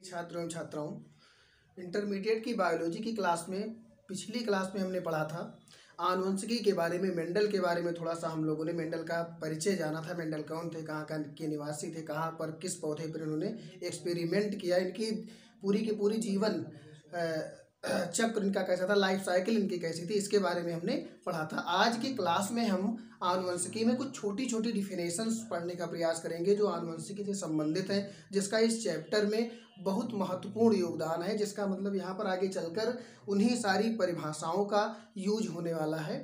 छात्रों एवं छात्राओं, इंटरमीडिएट की बायोलॉजी की क्लास में पिछली क्लास में हमने पढ़ा था आनुवंशिकी के बारे में। मेंडल के बारे में थोड़ा सा हम लोगों ने मेंडल का परिचय जाना था। मेंडल कौन थे, कहाँ का के निवासी थे, कहाँ पर किस पौधे पर उन्होंने एक्सपेरिमेंट किया, इनकी पूरी की पूरी जीवन चक्र इनका कैसा था, लाइफ साइकिल इनकी कैसी थी, इसके बारे में हमने पढ़ा था। आज की क्लास में हम आनुवंशिकी में कुछ छोटी छोटी डिफिनेशंस पढ़ने का प्रयास करेंगे जो आनुवंशिकी से संबंधित हैं, जिसका इस चैप्टर में बहुत महत्वपूर्ण योगदान है। जिसका मतलब यहाँ पर आगे चलकर उन्हीं सारी परिभाषाओं का यूज होने वाला है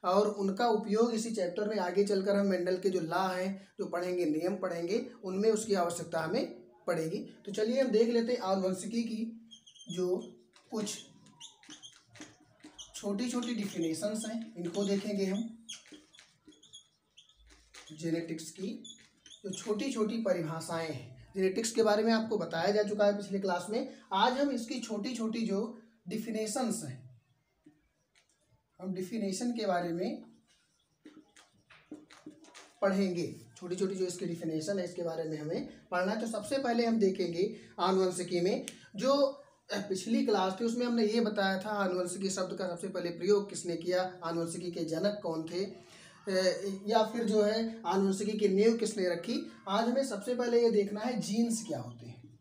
और उनका उपयोग इसी चैप्टर में आगे चलकर हम मेंडल के जो लॉ हैं जो पढ़ेंगे, नियम पढ़ेंगे, उनमें उसकी आवश्यकता हमें पड़ेगी। तो चलिए हम देख लेते हैं आनुवंशिकी की जो कुछ छोटी छोटी डिफिनेशंस हैं, इनको देखेंगे हम। जेनेटिक्स की जो छोटी छोटी परिभाषाएं हैं, जेनेटिक्स के बारे में आपको बताया जा चुका है पिछले क्लास में। आज हम इसकी छोटी छोटी जो डिफिनेशंस हैं, हम डिफिनेशन के बारे में पढ़ेंगे। छोटी छोटी जो इसकी डिफिनेशन है इसके बारे में हमें पढ़ना है। तो सबसे पहले हम देखेंगे आनुवंशिकी में जो पिछली क्लास थी उसमें हमने ये बताया था आनुवंशिकी शब्द का सबसे पहले प्रयोग किसने किया, आनुवंशिकी के जनक कौन थे, या फिर जो है आनुवंशिकी की नींव किसने रखी। आज हमें सबसे पहले ये देखना है जीन्स क्या होते हैं,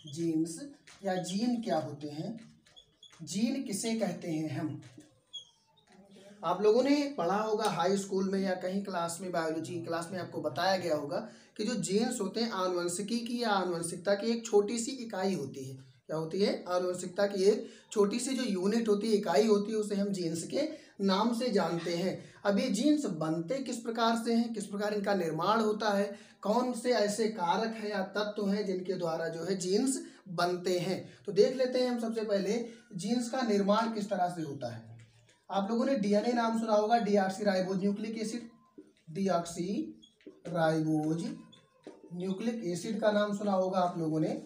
जीन्स या जीन क्या होते हैं, जीन किसे कहते हैं। हम आप लोगों ने पढ़ा होगा हाई स्कूल में या कहीं क्लास में, बायोलॉजी क्लास में आपको बताया गया होगा कि जो जीन्स होते हैं आनुवंशिकी की या आनुवंशिकता की एक छोटी सी इकाई होती है। क्या होती है? आनुवंशिकता की एक छोटी सी जो यूनिट होती है, इकाई होती है, उसे हम जीन्स के नाम से जानते हैं। अब ये जीन्स बनते किस प्रकार से हैं, किस प्रकार इनका निर्माण होता है, कौन से ऐसे कारक हैं या तत्व हैं जिनके द्वारा जो है जीन्स बनते हैं, तो देख लेते हैं हम। सबसे पहले जीन्स का निर्माण किस तरह से होता है। आप लोगों ने डीएनए नाम सुना होगा, deoxyribose nucleic acid, deoxyribose nucleic acid का नाम सुना होगा आप लोगों ने।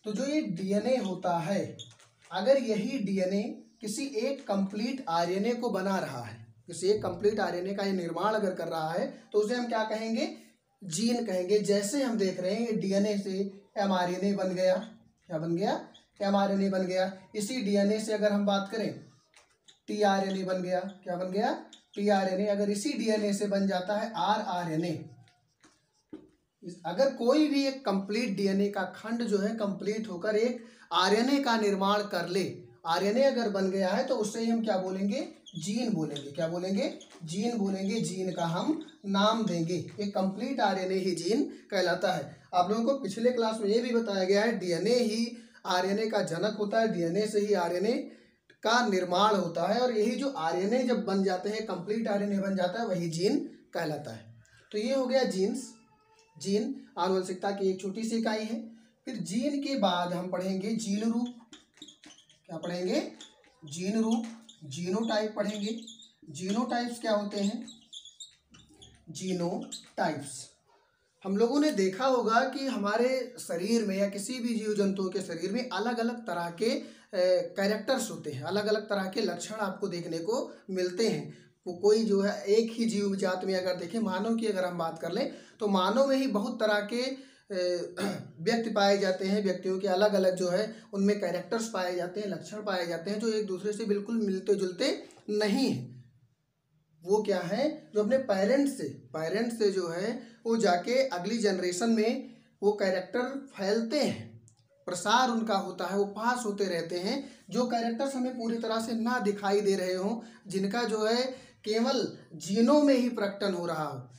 तो जो ये डीएनए होता है, अगर यही डीएनए किसी एक कंप्लीट आरएनए को बना रहा है, किसी एक कंप्लीट आरएनए का ये निर्माण अगर कर रहा है, तो उसे हम क्या कहेंगे? जीन कहेंगे। जैसे हम देख रहे हैं ये डीएनए से एमआरएनए बन गया। क्या बन गया? एमआरएनए बन गया। इसी डीएनए से अगर हम बात करें टीआरएनए बन गया। क्या बन गया? टीआरएनए। अगर इसी डीएनए से बन जाता है आरआरएनए। अगर कोई भी एक कंप्लीट डीएनए का खंड जो है कंप्लीट होकर एक आरएनए का निर्माण कर ले, आरएनए अगर बन गया है, तो उससे ही हम क्या बोलेंगे? जीन बोलेंगे। क्या बोलेंगे? जीन बोलेंगे। जीन का हम नाम देंगे। एक कंप्लीट आरएनए ही जीन कहलाता है। आप लोगों को पिछले क्लास में ये भी बताया गया है डीएनए ही आरएनए का जनक होता है, डीएनए से ही आरएनए का निर्माण होता है, और यही जो आरएनए जब बन जाते हैं, कंप्लीट आरएनए बन जाता है, वही जीन कहलाता है। तो ये हो गया जीन्स। जीन आनुवंशिकता की एक छोटी सी इकाई है। फिर जीन के बाद हम पढ़ेंगे जीन रूप। क्या पढ़ेंगे? जीन रूप। जीनोटाइप पढ़ेंगे। जीनोटाइप्स क्या होते हैं? जीनोटाइप्स हम लोगों ने देखा होगा कि हमारे शरीर में या किसी भी जीव जंतुओं के शरीर में अलग अलग तरह के कैरेक्टर्स होते हैं, अलग अलग तरह के लक्षण आपको देखने को मिलते हैं। वो कोई जो है एक ही जीव जात में अगर देखें, मानव की अगर हम बात कर लें, तो मानव में ही बहुत तरह के व्यक्ति पाए जाते हैं। व्यक्तियों के अलग अलग जो है उनमें कैरेक्टर्स पाए जाते हैं, लक्षण पाए जाते हैं जो एक दूसरे से बिल्कुल मिलते जुलते नहीं हैं। वो क्या है? जो अपने पेरेंट्स से जो है वो जाके अगली जनरेशन में वो कैरेक्टर फैलते हैं, प्रसार उनका होता है, वो पास होते रहते हैं। जो कैरेक्टर्स हमें पूरी तरह से ना दिखाई दे रहे हों, जिनका जो है केवल जीनों में ही प्रकटन हो रहा हो,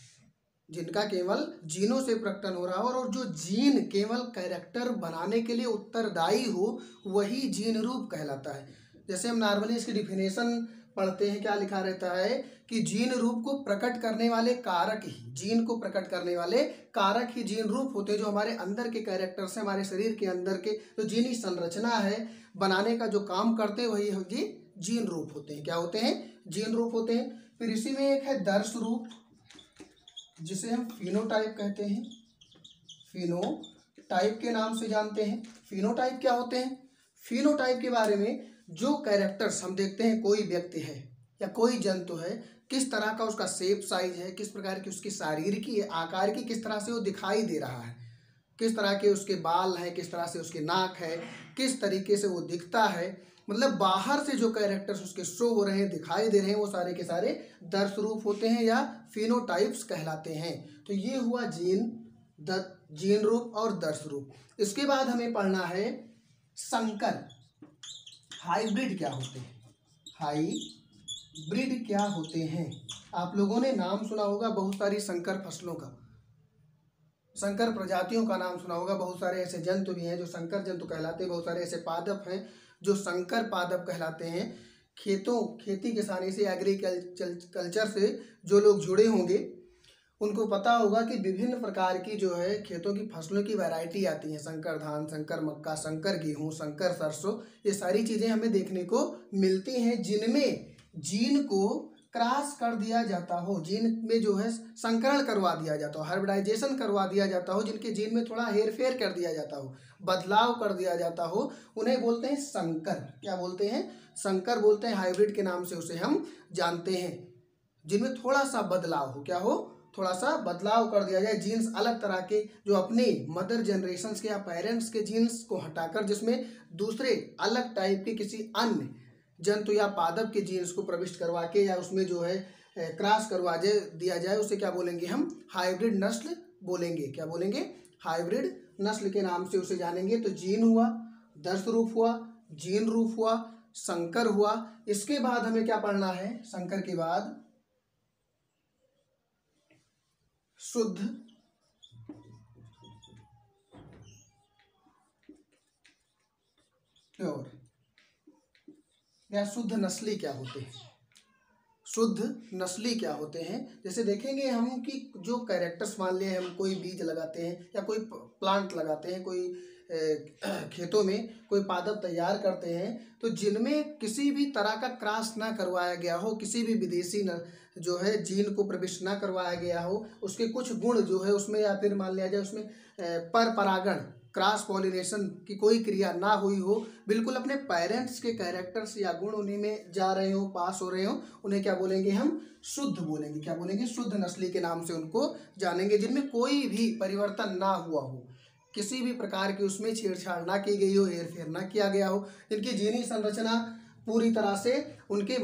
जिनका केवल जीनों से प्रकटन हो रहा हो, और जो जीन केवल कैरेक्टर बनाने के लिए उत्तरदायी हो, वही जीन रूप कहलाता है। जैसे हम नॉर्मली इसकी डिफिनेशन पढ़ते हैं, क्या लिखा रहता है कि जीन रूप को प्रकट करने वाले कारक ही, जीन को प्रकट करने वाले कारक ही जीन रूप होते हैं। जो हमारे अंदर के कैरेक्टर्स हैं, हमारे शरीर के अंदर के जो जीनी संरचना है बनाने का जो काम करते हैं, वही जीन रूप होते हैं। क्या होते हैं? जीन रूप होते हैं। फिर इसी में एक है दर्श रूप, जिसे हम फिनोटाइप कहते हैं। फिनोटाइप के नाम से जानते हैं। फिनोटाइप क्या होते हैं? फिनोटाइप के बारे में जो कैरेक्टर्स हम देखते हैं, कोई व्यक्ति है या कोई जंतु है, किस तरह का उसका शेप साइज है, किस प्रकार की उसकी शारीरिक आकार की किस तरह से वो दिखाई दे रहा है, किस तरह के उसके बाल हैं, किस तरह से उसकी नाक है, किस तरीके से वो दिखता है, मतलब बाहर से जो कैरेक्टर्स उसके शो हो रहे हैं, दिखाई दे रहे हैं, वो सारे के सारे दर्श रूप होते हैं या फिनोटाइप्स कहलाते हैं। तो ये हुआ जीन रूप और दर्श रूप। इसके बाद हमें पढ़ना है संकर, हाइब्रिड क्या होते हैं। हाइब्रिड क्या होते हैं? आप लोगों ने नाम सुना होगा बहुत सारी संकर फसलों का, संकर प्रजातियों का नाम सुना होगा। बहुत सारे ऐसे जंतु भी हैं जो संकर जंतु कहलाते हैं, बहुत सारे ऐसे पादप हैं जो संकर पादप कहलाते हैं। खेती किसानी से, एग्रीकल्चर से जो लोग जुड़े होंगे उनको पता होगा कि विभिन्न प्रकार की जो है खेतों की फसलों की वैरायटी आती है। संकर धान, संकर मक्का, संकर गेहूँ, संकर सरसों, ये सारी चीज़ें हमें देखने को मिलती हैं जिनमें जीन को क्रॉस कर दिया जाता हो, जीन में जो है संकरण करवा दिया जाता हो, हाइब्रिडाइजेशन करवा दिया जाता हो, जिनके जीन में थोड़ा हेर फेर कर दिया जाता हो, बदलाव कर दिया जाता हो, उन्हें बोलते हैं संकर। क्या बोलते हैं? संकर बोलते हैं। हाइब्रिड के नाम से उसे हम जानते हैं, जिनमें थोड़ा सा बदलाव हो। क्या हो? थोड़ा सा बदलाव कर दिया जाए, जीन्स अलग तरह के, जो अपने मदर जनरेशन्स के या पेरेंट्स के जीन्स को हटाकर जिसमें दूसरे अलग टाइप के किसी अन्य जंतु या पादप के जीन्स को प्रविष्ट करवा के या उसमें जो है क्रॉस करवा दिया जाए, उसे क्या बोलेंगे हम? हाइब्रिड नस्ल बोलेंगे। क्या बोलेंगे? हाइब्रिड नस्ल के नाम से उसे जानेंगे। तो जीन हुआ, दर्श रूप हुआ, जीन रूप हुआ, संकर हुआ। इसके बाद हमें क्या पढ़ना है? संकर के बाद शुद्ध प्योर या शुद्ध नस्ली क्या होते हैं? शुद्ध नस्ली क्या होते हैं? जैसे देखेंगे हम कि जो कैरेक्टर्स, मान लिए हम कोई बीज लगाते हैं या कोई प्लांट लगाते हैं, कोई खेतों में कोई पादप तैयार करते हैं, तो जिनमें किसी भी तरह का क्रॉस ना करवाया गया हो, किसी भी विदेशी जो है जीन को प्रविष्ट ना करवाया गया हो, उसके कुछ गुण जो है उसमें, या फिर मान लिया जाए उसमें पर परागण, क्रॉस पॉलिनेशन की कोई क्रिया ना हुई हो, बिल्कुल अपने पेरेंट्स के कैरेक्टर्स या गुण उन्हीं में जा रहे हो, पास हो रहे हो, उन्हें क्या बोलेंगे हम? शुद्ध बोलेंगे। क्या बोलेंगे? शुद्ध नस्ली के नाम से उनको जानेंगे, जिनमें कोई भी परिवर्तन ना हुआ हो, किसी भी प्रकार की उसमें छेड़छाड़ ना की गई हो, हेर फेर ना किया गया हो, इनकी जीनी संरचना पूरी तरह से उनके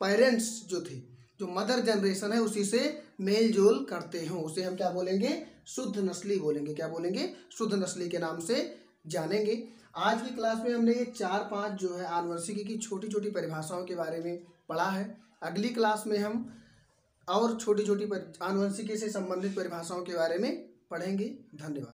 पेरेंट्स जो थे, जो मदर जनरेशन है, उसी से मेल जोल करते हों, उसे हम क्या बोलेंगे? शुद्ध नस्ली बोलेंगे। क्या बोलेंगे? शुद्ध नस्ली के नाम से जानेंगे। आज की क्लास में हमने ये 4-5 जो है आनुवंशिकी की छोटी छोटी परिभाषाओं के बारे में पढ़ा है। अगली क्लास में हम और छोटी छोटी आनुवंशिकी से संबंधित परिभाषाओं के बारे में पढ़ेंगे। धन्यवाद।